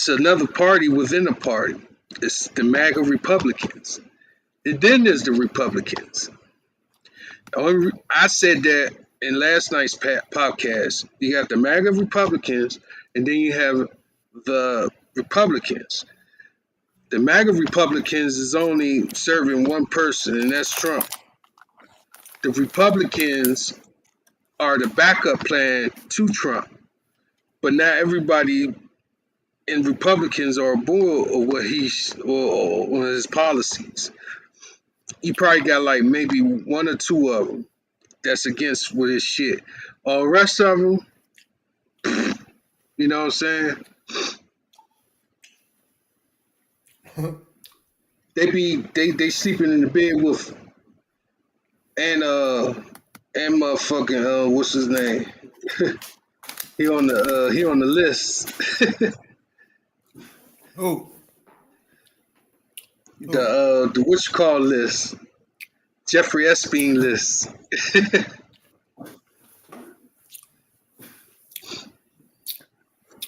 another party within a party. It's the MAGA Republicans, and then there's the Republicans. I said that in last night's podcast. You got the MAGA Republicans, and then you have the Republicans. The MAGA Republicans is only serving one person, and that's Trump. The Republicans are the backup plan to Trump, but not everybody in Republicans are aboard of what or his policies. You probably got like maybe one or two of them that's against with his shit. All the rest of them, you know what I'm saying? They sleeping in the bed with and motherfucking what's his name? he on the list. Who? The what you call list? Jeffrey Epstein list.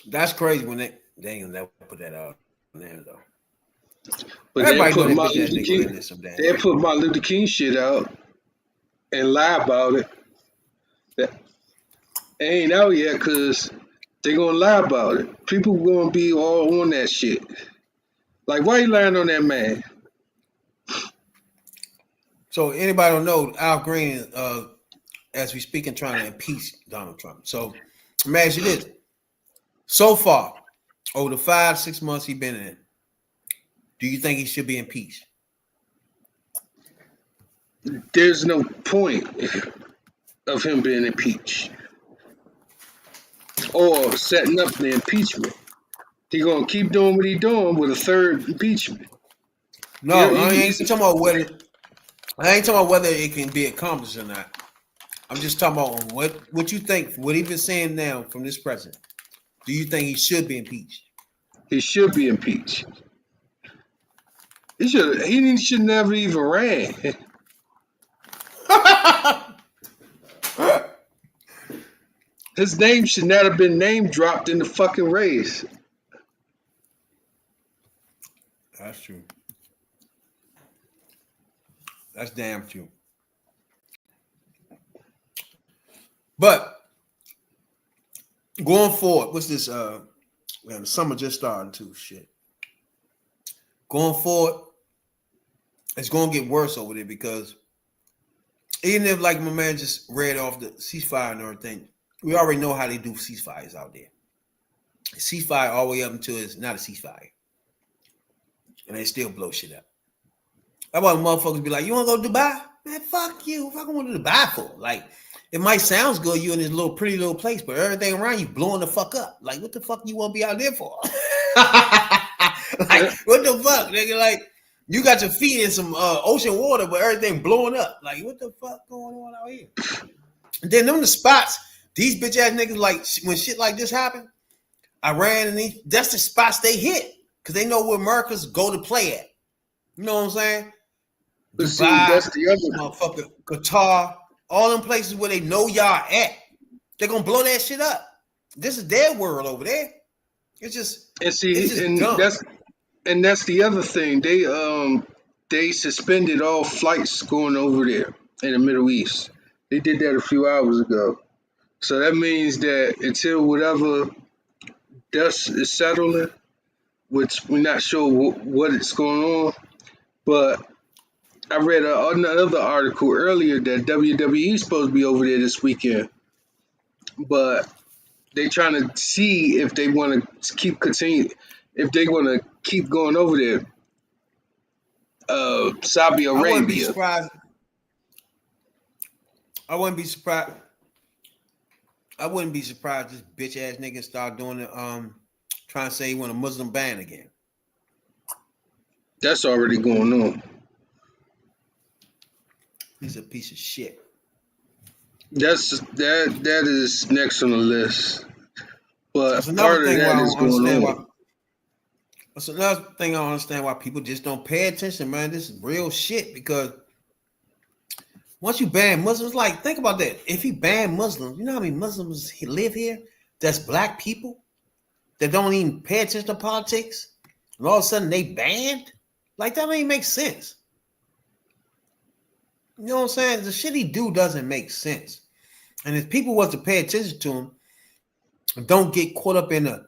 That's crazy when they ain't gonna never put that out there though. But they put Martin Luther King shit out and lie about it. That ain't out yet because they gonna lie about it. People gonna be all on that shit. Like, why you lying on that man? So anybody don't know, Al Green, as we speak, and trying to impeach Donald Trump. So imagine this. So far, over the 5-6 months he's been in, do you think he should be impeached? There's no point of him being impeached or setting up the impeachment. He gonna keep doing what he doing with a third impeachment. No, I ain't talking about whether it can be accomplished or not. I'm just talking about what you think, what he's been saying now from this president. Do you think he should be impeached? He should be impeached. He should never even ran. His name should not have been name dropped in the fucking race. That's true. That's damn true. But going forward, what's this? Man, the summer just started too. Shit. Going forward, it's gonna get worse over there because even if, like my man just read off the ceasefire and everything, we already know how they do ceasefires out there. Ceasefire all the way up until it's not a ceasefire, and they still blow shit up. That's why motherfuckers be like, "You want to go to Dubai? Man, fuck you. What I going to Dubai for?" Like, it might sound good, you in this little pretty little place, but everything around you blowing the fuck up. Like, what the fuck you want to be out there for? Like, what the fuck, nigga? Like, you got your feet in some ocean water, but everything blowing up. Like, what the fuck going on out here? And then them the spots, these bitch ass niggas, like, when shit like this happen, Iran and that's the spots they hit because they know where Americans go to play at. You know what I'm saying? But Dubai, see, that's the other motherfucker, Qatar, all them places where they know y'all at, they're gonna blow that shit up. This is their world over there. It's just dumb. that's the other thing. They suspended all flights going over there in the Middle East. They did that a few hours ago. So that means that until whatever dust is settling, which we're not sure what it's going on, but I read another article earlier that WWE is supposed to be over there this weekend, but they trying to see if they want to if they want to keep going over there. Saudi Arabia. I wouldn't be surprised. I wouldn't be surprised this bitch ass nigga start doing it. Trying to say he want a Muslim ban again. That's already going on. He's a piece of shit. That is next on the list. But That's part another of thing that is going on. That's another thing I don't understand why people just don't pay attention, man. This is real shit because once you ban Muslims, like, think about that. If he banned Muslims, you know how many Muslims live here? That's black people that don't even pay attention to politics, and all of a sudden they banned? Like, that don't even make sense. You know what I'm saying? The shit he do doesn't make sense. And if people was to pay attention to him, don't get caught up in the,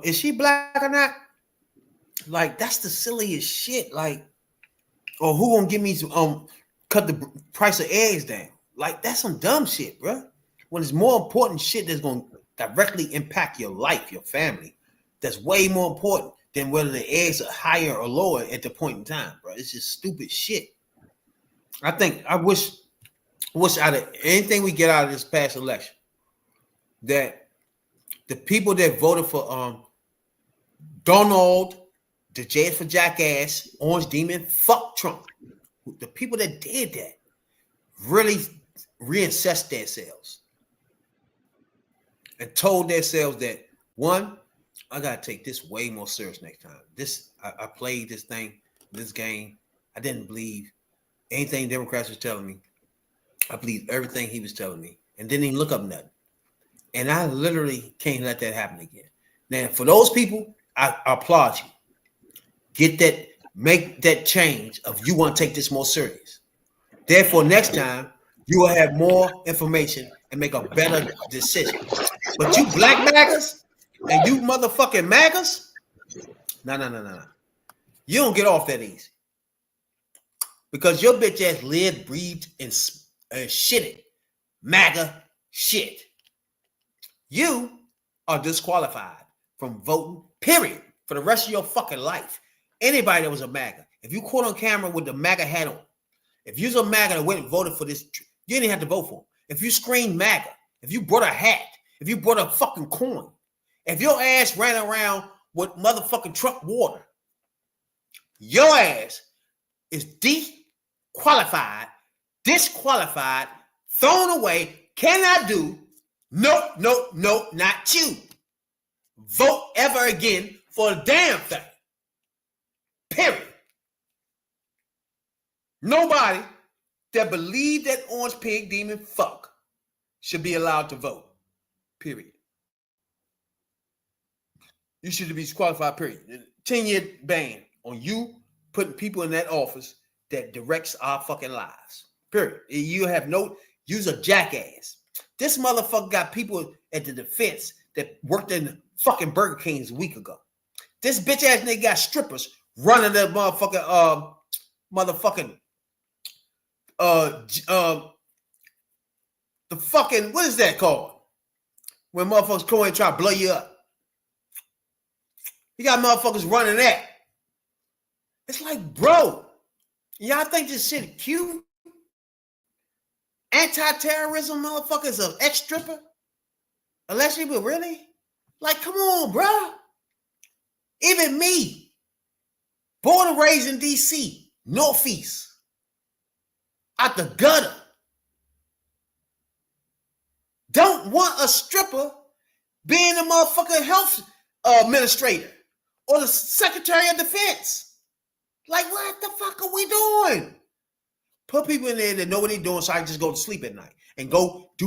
is she black or not? Like, that's the silliest shit. Like, or who gonna give me some, cut the price of eggs down? Like, that's some dumb shit, bro. When it's more important shit that's gonna directly impact your life, your family, that's way more important than whether the eggs are higher or lower at the point in time, bro. It's just stupid shit. I wish out of anything we get out of this past election, that the people that voted for Donald, the J for Jackass, Orange Demon, fuck Trump, the people that did that really reassessed themselves and told themselves that, one, I gotta take this way more serious next time. I played this game. I didn't believe anything Democrats was telling me. I believed everything he was telling me and didn't even look up nothing. And I literally can't let that happen again. Now, for those people, I applaud you. Make that change of you want to take this more serious. Therefore, next time, you will have more information and make a better decision. But you black MAGAs and you motherfucking MAGAs, no. You don't get off that easy. Because your bitch ass lived, breathed, and shitted MAGA shit. You are disqualified from voting, period, for the rest of your fucking life. Anybody that was a MAGA, if you caught on camera with the MAGA hat on, if you was a MAGA that went and voted for this, you didn't have to vote for him. If you screamed MAGA, if you brought a hat, if you brought a fucking coin, if your ass ran around with motherfucking Trump water. Your ass is disqualified, thrown away, cannot do. Nope, not you. Vote ever again for a damn thing. Period. Nobody that believed that orange pig demon fuck should be allowed to vote. Period. You should be disqualified, period. 10-year ban on you putting people in that office that directs our fucking lives. Period. You's a jackass. This motherfucker got people at the defense that worked in fucking Burger King's a week ago. This bitch ass nigga got strippers running the the fucking, what is that called? When motherfuckers come in and try to blow you up. You got motherfuckers running that. It's like, bro, y'all think this shit cute? Anti-terrorism motherfuckers an ex-stripper? Unless you really? Like, come on, bro. Even me, born and raised in D.C., Northeast, out the gutter, don't want a stripper being a motherfucking health administrator or the Secretary of Defense. Like, what the fuck are we doing? Put people in there that know what they're doing so I can just go to sleep at night and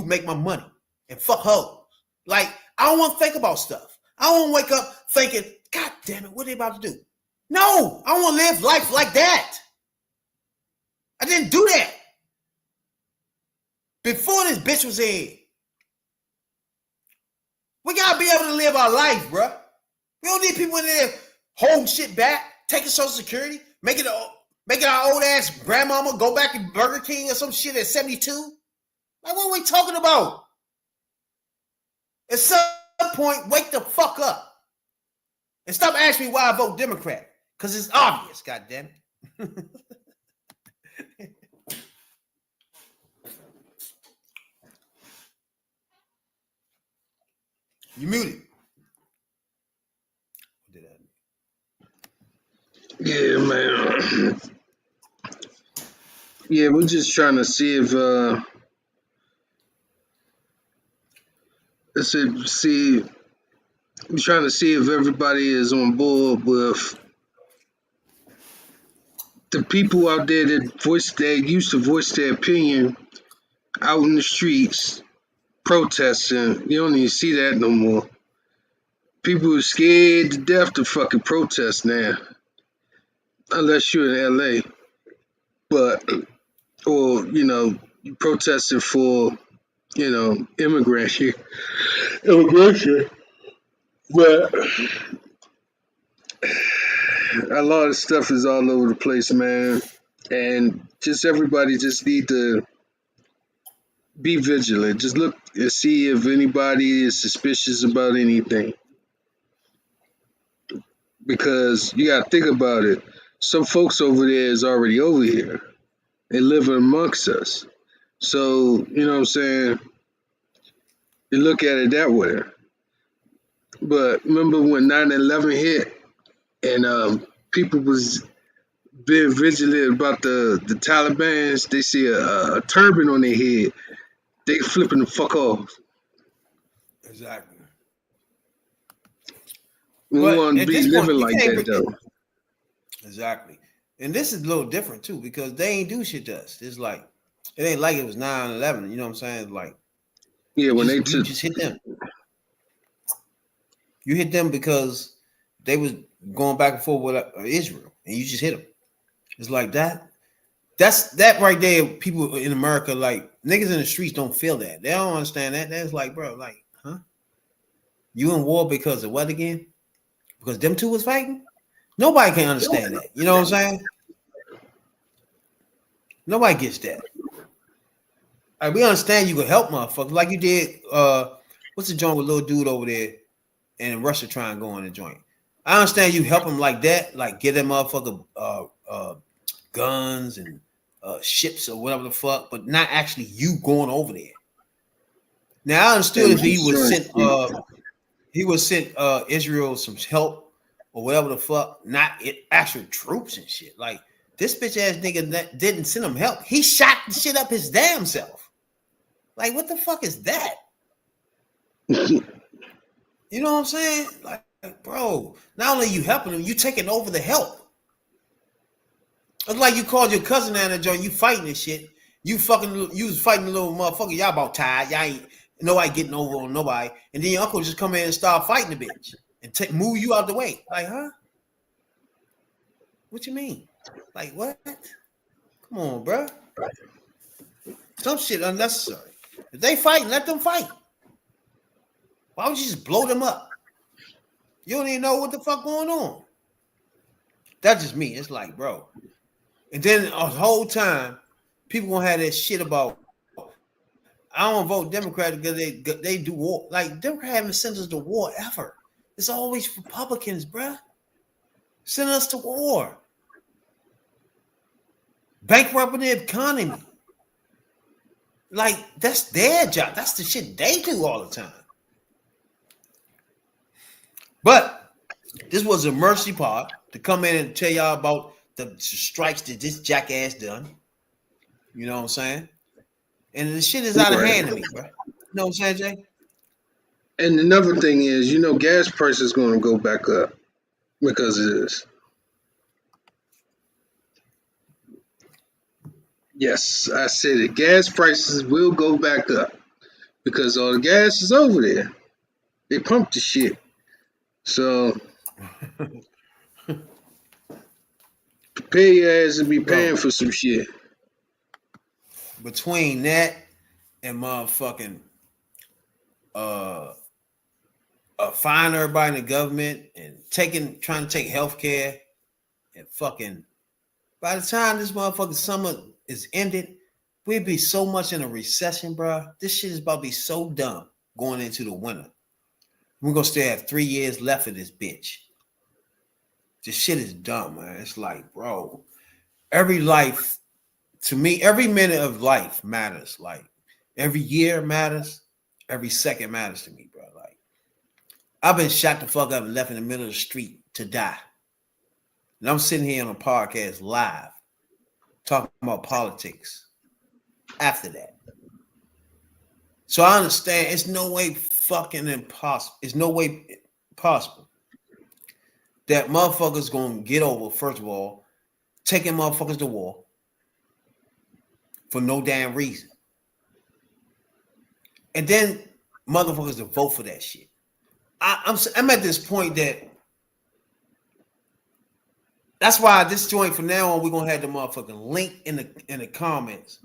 make my money and fuck hoes. Like, I don't want to think about stuff. I don't want to wake up thinking, God damn it, what are they about to do? No, I don't want to live life like that. I didn't do that. Before this bitch was in, we got to be able to live our life, bro. We don't need people in there holding shit back, taking Social Security, making our old ass grandmama go back to Burger King or some shit at 72. Like, what are we talking about? At some point, wake the fuck up. And stop asking me why I vote Democrat. Because it's obvious, goddammit. You muted. Yeah, man. Yeah, we're just trying to see if we're trying to see if everybody is on board with the people out there that used to voice their opinion out in the streets protesting. You don't even see that no more. People are scared to death to fucking protest now. Unless you're in LA. Or you protesting for, immigration. But a lot of stuff is all over the place, man. And just everybody just need to be vigilant. Just look and see if anybody is suspicious about anything. Because you got to think about it. Some folks over there is already over here. They live amongst us. So, you know what I'm saying? You look at it that way. But remember when 9/11 hit and people was being vigilant about the Taliban's, they see a turban on their head, they flipping the fuck off. Exactly. We want to be living like that, though. Exactly. And this is a little different, too, because they ain't do shit to us. It's like, it ain't like it was 9/11, you know what I'm saying? Like, yeah, when you just hit them. You hit them because they was going back and forth with Israel, and you just hit them. It's like that. That's that right there. People in America, like, niggas in the streets don't feel that. They don't understand that. That's like, bro, like, huh? You in war because of what again? Because them two was fighting? Nobody can understand that. You know what I'm saying? Nobody gets that. Like, we understand you can help motherfuckers like you did. What's the joint with little dude over there in Russia trying to go in the joint? I understand you help them like that, like get them motherfucker guns and ships or whatever the fuck, but not actually you going over there. Now I understood if he was sent Israel some help or whatever the fuck, not actual troops and shit. Like, this bitch ass nigga that didn't send him help. He shot the shit up his damn self. Like, what the fuck is that? You know what I'm saying? Like, bro, not only you helping him, you taking over the help. It's like you called your cousin down there, joint, you fighting this shit. You was fighting a little motherfucker. Y'all about tired. Y'all ain't nobody getting over on nobody. And then your uncle just come in and start fighting the bitch and move you out the way. Like, huh? What you mean? Like, what? Come on, bro. Some shit unnecessary. If they fighting, let them fight. Why would you just blow them up? You don't even know what the fuck going on. That's just me. It's like, bro. And then the whole time, people gonna have that shit about, I don't vote Democrat because they do war. Like, Democrats haven't sent us to war ever. It's always Republicans, bruh. Send us to war. Bankrupting the economy. Like, that's their job. That's the shit they do all the time. But this was a mercy part to come in and tell y'all about the strikes that this jackass done. You know what I'm saying? And the shit is out of hand to me, bro. You know what I'm saying, Jay? And another thing is, gas prices is going to go back up because of this. Yes, I said it. Gas prices will go back up because all the gas is over there. They pumped the shit. So prepare your ass to be paying for some shit. Between that and motherfucking firing everybody in the government and trying to take healthcare and fucking, by the time this motherfucking summer is ended, we'd be so much in a recession, bro. This shit is about to be so dumb going into the winter. We're gonna still have 3 years left of this bitch. This shit is dumb, man. It's like, bro, every life, to me, every minute of life matters. Like, every year matters. Every second matters to me, bro. Like, I've been shot the fuck up and left in the middle of the street to die. And I'm sitting here on a podcast live talking about politics after that. So I understand it's no way fucking impossible. It's no way possible that motherfuckers gonna get over, first of all, taking motherfuckers to war for no damn reason. And then motherfuckers to vote for that shit. I'm at this point that's why this joint from now on, we're gonna have the motherfucking link in the comments.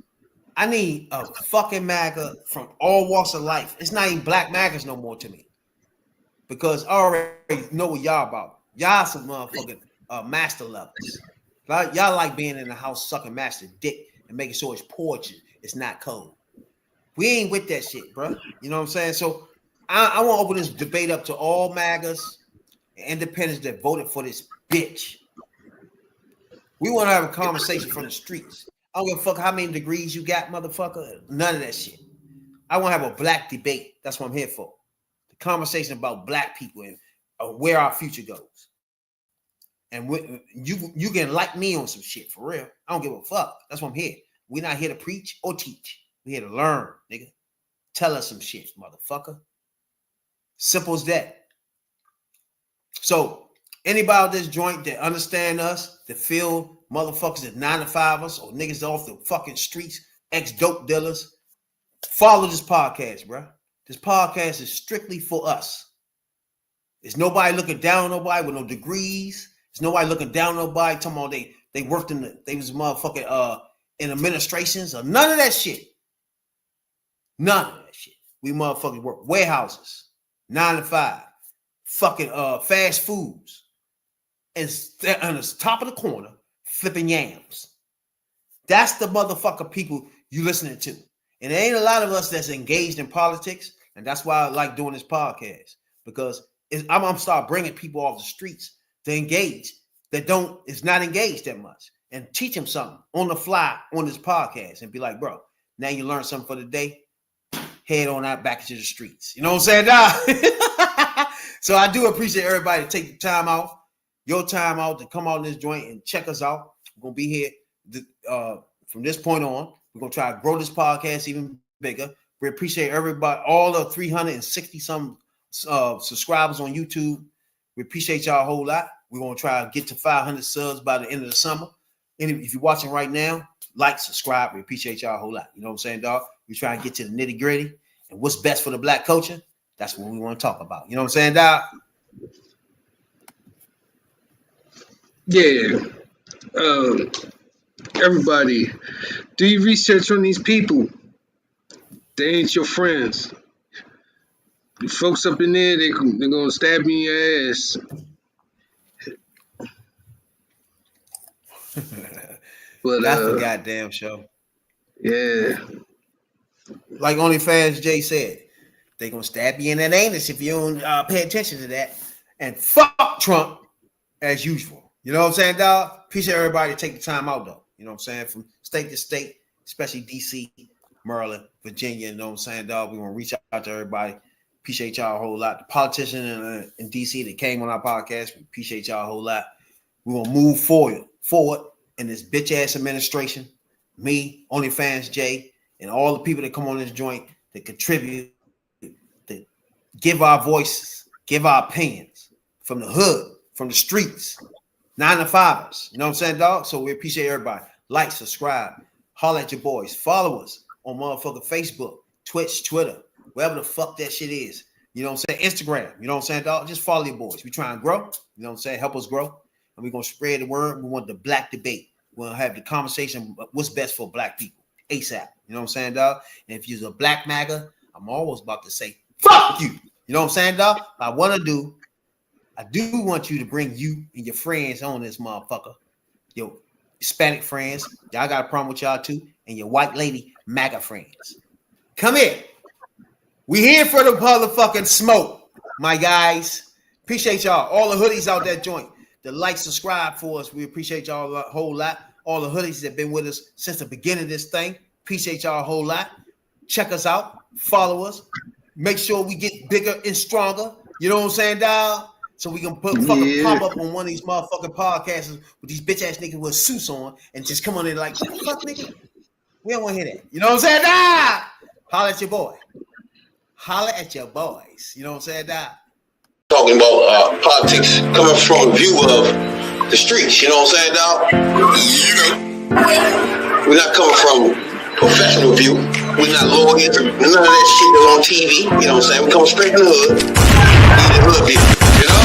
I need a fucking MAGA from all walks of life. It's not even black MAGAs no more to me. Because I already know what y'all about. Y'all some motherfucking master lovers. Y'all like being in the house sucking master dick and making sure his porch is not cold. We ain't with that shit, bro. You know what I'm saying? So I want to open this debate up to all MAGAs and independents that voted for this bitch. We want to have a conversation from the streets. I don't give a fuck how many degrees you got, motherfucker. None of that shit. I want to have a black debate. That's what I'm here for. The conversation about black people and where our future goes. And you can like me on some shit, for real. I don't give a fuck. That's why I'm here. We're not here to preach or teach. We're here to learn, nigga. Tell us some shit, motherfucker. Simple as that. So, anybody out this joint that understand us, that feel motherfuckers that 9-to-5ers or niggas off the fucking streets, ex-dope dealers, follow this podcast, bro. This podcast is strictly for us. There's nobody looking down on nobody with no degrees. There's nobody looking down on nobody talking about they worked they was motherfucking in administrations or none of that shit. None of that shit. We motherfucking work warehouses, 9-to-5, fucking fast foods, and on the top of the corner flipping yams. That's the motherfucker people you listening to. And there ain't a lot of us that's engaged in politics, and that's why I like doing this podcast, because I'm gonna start bringing people off the streets to engage that is not engaged that much, and teach them something on the fly on this podcast, and be like, bro, now you learned something for the day. Head on out back into the streets. You know what I'm saying? So I do appreciate everybody to take the time off your time out to come out in this joint and check us out. We're going to be here from this point on. We're going to try to grow this podcast even bigger. We appreciate everybody, all the 360 some subscribers on YouTube. We appreciate y'all a whole lot. We're going to try to get to 500 subs by the end of the summer. And if you're watching right now, like, subscribe. We appreciate y'all a whole lot. You know what I'm saying, dog? We try to get to the nitty gritty and what's best for the black culture. That's what we want to talk about. You know what I'm saying, dog? Yeah. Everybody, do your research on these people. They ain't your friends. The folks up in there, they're gonna stab you in your ass. But That's the goddamn show. Yeah. Like OnlyFans Jay said, they gonna stab you in that anus if you don't pay attention to that. And fuck Trump as usual. You know what I'm saying, dog? Appreciate everybody to take the time out, though. You know what I'm saying? From state to state, especially DC, Maryland, Virginia. You know what I'm saying, dog? We want to reach out to everybody. Appreciate y'all a whole lot. The politician in DC that came on our podcast, we appreciate y'all a whole lot. We're going to move forward in this bitch-ass administration. Me, OnlyFans Jay, and all the people that come on this joint that contribute, that give our voices, give our opinions from the hood, from the streets, 9-to-5ers. You know what I'm saying, dog? So we appreciate everybody. Like, subscribe, holler at your boys. Follow us on motherfucking Facebook, Twitch, Twitter, wherever the fuck that shit is. You know what I'm saying? Instagram. You know what I'm saying, dog? Just follow your boys. We try and grow. You know what I'm saying? Help us grow. And we're going to spread the word. We want the black debate. We're going to have the conversation about what's best for black people ASAP. You know what I'm saying, dog? And if you're a black MAGA, I'm always about to say, fuck you. You know what I'm saying, dog? I do want you to bring you and your friends on this motherfucker. Your Hispanic friends. Y'all got a problem with y'all too. And your white lady MAGA friends. Come here. We here for the motherfucking smoke, my guys. Appreciate y'all. All the hoodies out that joint. The like, subscribe for us. We appreciate y'all a whole lot. All the hoodies that have been with us since the beginning of this thing. Appreciate y'all a whole lot. Check us out. Follow us. Make sure we get bigger and stronger. You know what I'm saying, dog? So we can pop up on one of these motherfucking podcasts with these bitch ass niggas with suits on and just come on in like, fuck nigga. We don't want to hear that. You know what I'm saying? Ah! Holla at your boy. Holla at your boys. You know what I'm saying? Ah. Talking about politics coming from a view of the streets. You know what I'm saying, dog? We're not coming from professional view. We're not lawyers. None of that shit is on TV. You know what I'm saying? We come straight in the hood. We the hood view. You know?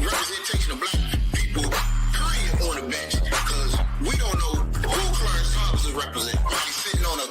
Representation of black people, period, on the bench. Because we don't know who Clarence Thomas is representing. He's sitting on a